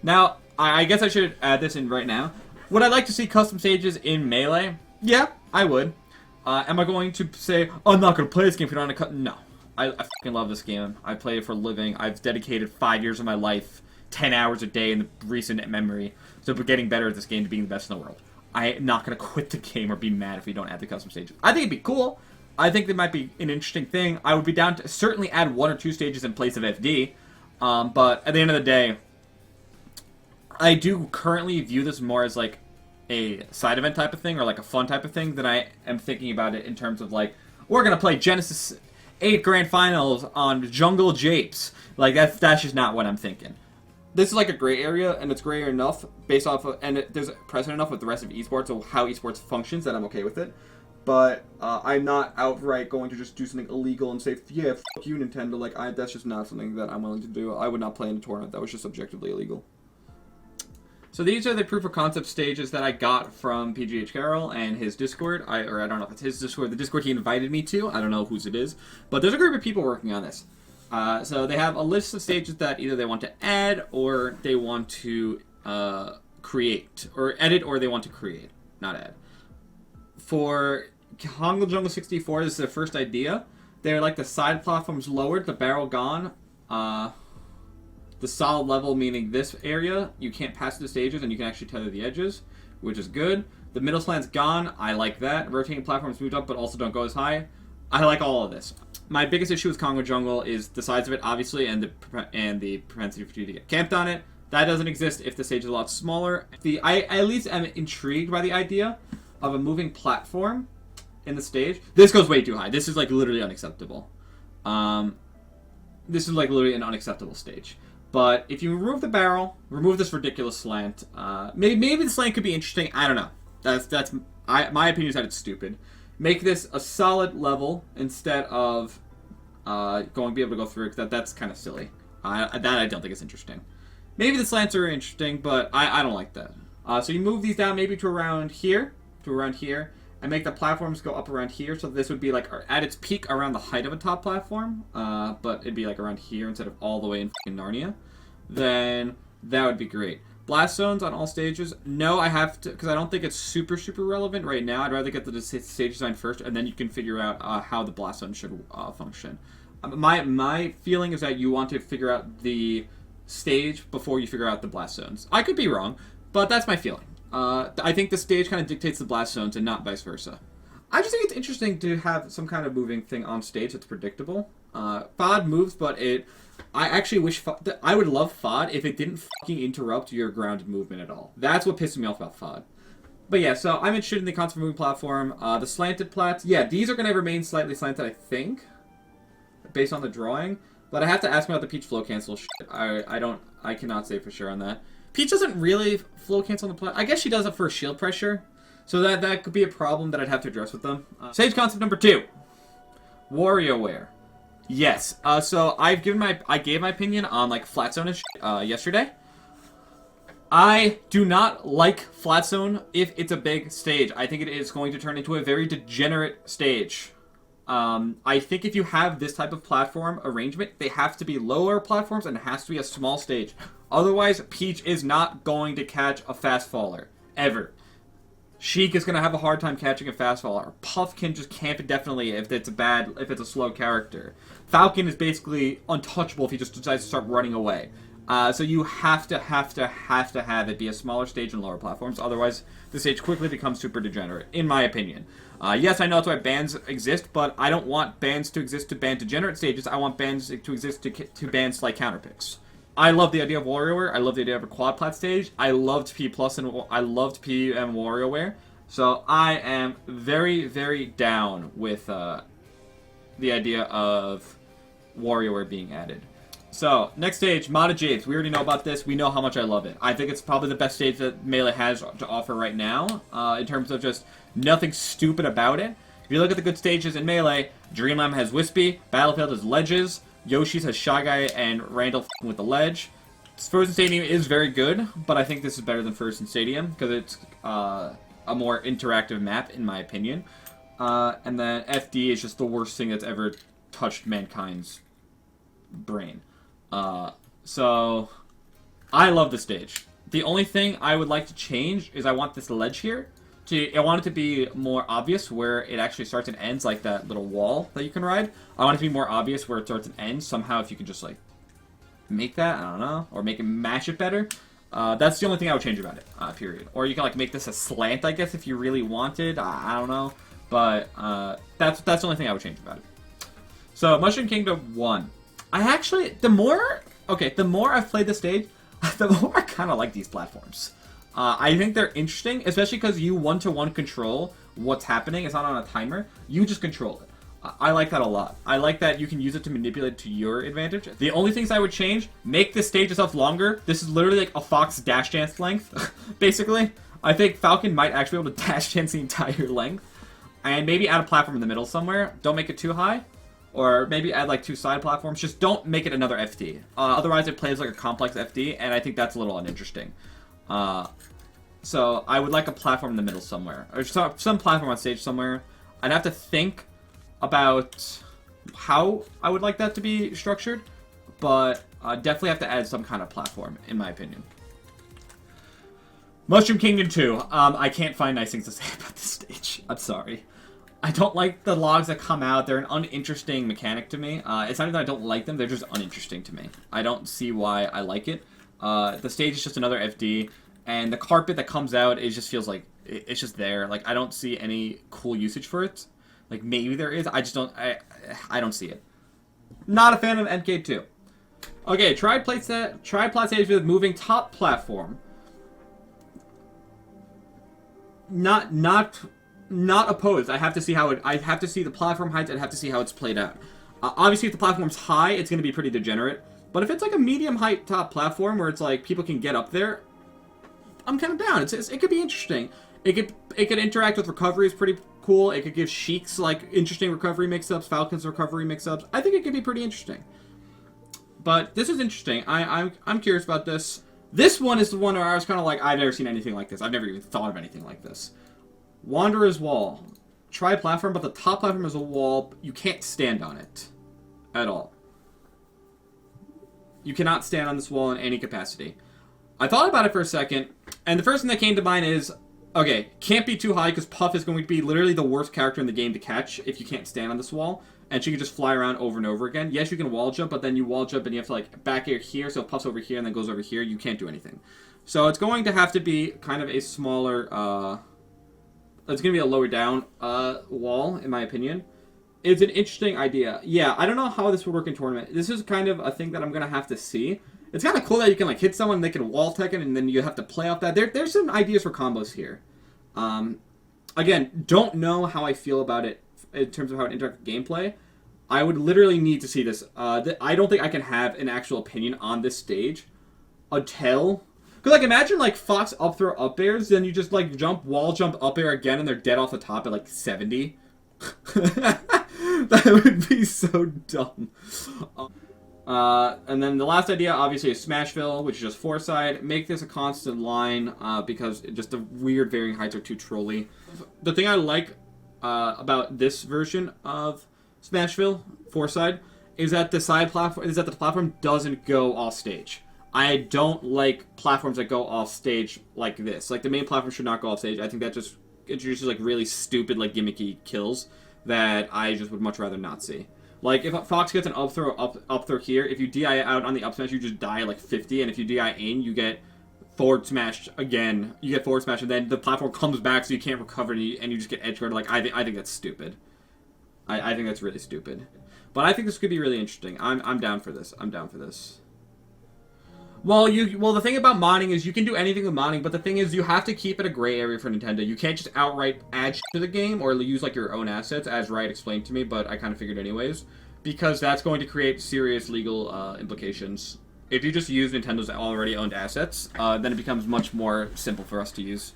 Now, I guess I should add this in right now. Would I like to see custom stages in Melee? Yeah, I would. Am I going to say, oh, I'm not going to play this game if you don't want to cut? No. I fucking love this game. I play it for a living. I've dedicated 5 years of my life, 10 hours a day in the recent memory, to getting better at this game, to being the best in the world. I'm not going to quit the game or be mad if we don't add the custom stages. I think it'd be cool. I think that might be an interesting thing. I would be down to certainly add 1 or 2 stages in place of FD. But at the end of the day, I do currently view this more as like a side event type of thing or like a fun type of thing than I am thinking about it in terms of like, we're going to play Genesis 8 Grand Finals on Jungle Japes. Like, that's just not what I'm thinking. This is like a gray area, and it's gray enough based off of, and there's precedent enough with the rest of esports of how esports functions that I'm okay with it. But I'm not outright going to just do something illegal and say, yeah, fuck you, Nintendo. Like, that's just not something that I'm willing to do. I would not play in a tournament that was just objectively illegal. So these are the proof of concept stages that I got from PGH Carroll and his Discord. I don't know if it's his Discord, the Discord he invited me to. I don't know whose it is. But there's a group of people working on this. So they have a list of stages that either they want to add or they want to create. Or edit or they want to create, not add. For Congo Jungle 64, this is their first idea. They're like the side platforms lowered, the barrel gone. The solid level, meaning this area, you can't pass the stages and you can actually tether the edges, which is good. The middle slant's gone. I like that. Rotating platforms moved up, but also don't go as high. I like all of this. My biggest issue with Congo Jungle is the size of it, obviously, and the propensity for you to get camped on it. That doesn't exist if the stage is a lot smaller. I at least am intrigued by the idea of a moving platform in the stage. This goes way too high. This is like literally unacceptable. This is like literally an unacceptable stage. But if you remove the barrel, remove this ridiculous slant, maybe the slant could be interesting. I don't know. My opinion is that it's stupid. Make this a solid level instead of going to be able to go through it. That's kind of silly. I don't think it's interesting. Maybe the slants are interesting, but I don't like that. So you move these down maybe to around here, and make the platforms go up around here. So this would be like at its peak around the height of a top platform, but it'd be like around here instead of all the way in fucking Narnia. Then that would be great. Blast zones on all stages? No, I have to, because I don't think it's super relevant right now. I'd rather get the stage design first, and then you can figure out how the blast zone should function. My feeling is that you want to figure out the stage before you figure out the blast zones. I could be wrong, but that's my feeling. I think the stage kind of dictates the blast zones and not vice versa. I just think it's interesting to have some kind of moving thing on stage that's predictable. FOD moves, but I actually wish I would love FOD if it didn't fucking interrupt your grounded movement at all. That's what pisses me off about FOD. But yeah, so I'm interested in the concept of moving platform. The slanted plats, yeah, these are going to remain slightly slanted, I think, based on the drawing. But I have to ask about the Peach flow cancel shit. I cannot say for sure on that. Peach doesn't really flow cancel on the plat. I guess she does it for shield pressure. So that could be a problem that I'd have to address with them. Stage concept number 2. Warioware. Yes. So I gave my opinion on like flat zone and shit, yesterday. I do not like flat zone if it's a big stage. I think it is going to turn into a very degenerate stage. I think if you have this type of platform arrangement, they have to be lower platforms and it has to be a small stage. Otherwise, Peach is not going to catch a fast faller. Ever. Sheik is going to have a hard time catching a fast faller. Puff can just camp indefinitely if it's a slow character. Falcon is basically untouchable if he just decides to start running away. So you have to have it be a smaller stage and lower platforms. Otherwise, the stage quickly becomes super degenerate, in my opinion. Yes, I know that's why bans exist, but I don't want bans to exist to ban degenerate stages. I want bans to exist to ban slight counterpicks. I love the idea of Warioware. I love the idea of a quad plat stage. I loved P Plus and I loved P and Warioware. So I am very down with the idea of Warioware being added. So, next stage, modded Jades. We already know about this. We know how much I love it. I think it's probably the best stage that Melee has to offer right now, in terms of just nothing stupid about it. If you look at the good stages in Melee, Dreamland has Wispy, Battlefield has Ledges, Yoshi's has Shy Guy and Randall with the Ledge. Frozen Stadium is very good, but I think this is better than Frozen Stadium, because it's a more interactive map, in my opinion. And then FD is just the worst thing that's ever touched mankind's brain. So I love the stage. The only thing I would like to change is I want this ledge here. I want it to be more obvious where it actually starts and ends, like that little wall that you can ride. I want it to be more obvious where it starts and ends. Somehow, if you could just, like, make that, I don't know, or make it match it better. That's the only thing I would change about it, period. Or you can, like, make this a slant, I guess, if you really wanted. I don't know. But that's the only thing I would change about it. So, Mushroom Kingdom 1. I actually, the more I've played the stage, the more I kind of like these platforms. I think they're interesting, especially because you one-to-one control what's happening. It's not on a timer. You just control it. I like that a lot. I like that you can use it to manipulate it to your advantage. The only things I would change, make this stage itself longer. This is literally like a Fox dash dance length, basically. I think Falcon might actually be able to dash dance the entire length. And maybe add a platform in the middle somewhere. Don't make it too high. Or maybe add like 2 side platforms. Just don't make it another FD. Otherwise it plays like a complex FD, and I think that's a little uninteresting. So I would like a platform in the middle somewhere. Or some platform on stage somewhere. I'd have to think about how I would like that to be structured. But definitely have to add some kind of platform, in my opinion. Mushroom Kingdom 2. I can't find nice things to say about this stage. I'm sorry. I don't like the logs that come out. They're an uninteresting mechanic to me. It's not even that I don't like them. They're just uninteresting to me. I don't see why I like it. The stage is just another FD. And the carpet that comes out, it just feels like it's just there. Like, I don't see any cool usage for it. Like, maybe there is. I just don't... I don't see it. Not a fan of MK2. Okay, tripod stage with moving top platform. Not opposed. I have to see how it... I have to see the platform heights. I'd have to see how it's played out. Obviously, if the platform's high, it's going to be pretty degenerate. But if it's like a medium height top platform where it's like people can get up there, I'm kind of down. It could be interesting. It could interact with recovery. Is pretty cool. It could give Sheik's like interesting recovery mix-ups, Falcon's recovery mix-ups. I think it could be pretty interesting. But this is interesting. I'm curious about this. This one is the one where I was kind of like, I've never seen anything like this. I've never even thought of anything like this. Wanderer's Wall. Tri-platform, but the top platform is a wall. You can't stand on it. At all. You cannot stand on this wall in any capacity. I thought about it for a second, and the first thing that came to mind is, okay, can't be too high because Puff is going to be literally the worst character in the game to catch if you can't stand on this wall, and she can just fly around over and over again. Yes, you can wall jump, but then you wall jump and you have to like back air here, so Puff's over here and then goes over here. You can't do anything. So it's going to have to be kind of a smaller, it's going to be a lower down wall, in my opinion. It's an interesting idea. Yeah, I don't know how this would work in tournament. This is kind of a thing that I'm going to have to see. It's kind of cool that you can like hit someone and they can wall tech it, and then you have to play off that. There's some ideas for combos here. Again, don't know how I feel about it in terms of how it interacts with gameplay. I would literally need to see this. I don't think I can have an actual opinion on this stage until... Because, like, imagine, like, Fox up throw up airs, then you just, like, wall jump up air again, and they're dead off the top at, like, 70. That would be so dumb. And then the last idea, obviously, is Smashville, which is just 4-side. Make this a constant line, because just the weird varying heights are too trolly. The thing I like about this version of Smashville, 4-side, is that the platform doesn't go off stage. I don't like platforms that go off stage like this. Like, the main platform should not go off stage. I think that just introduces, like, really stupid, like, gimmicky kills that I just would much rather not see. Like, if Fox gets an up throw here, if you DI out on the up smash, you just die at, like, 50, and if you DI in, you get forward smashed again. You get forward smashed, and then the platform comes back so you can't recover, and you just get edge guarded. Like, I think that's stupid. I think that's really stupid. But I think this could be really interesting. I'm down for this. I'm down for this. Well, the thing about modding is you can do anything with modding, but the thing is you have to keep it a gray area for Nintendo. You can't just outright add shit to the game or use like your own assets, as Riot explained to me, but I kind of figured anyways, because that's going to create serious legal implications. If you just use Nintendo's already owned assets, then it becomes much more simple for us to use.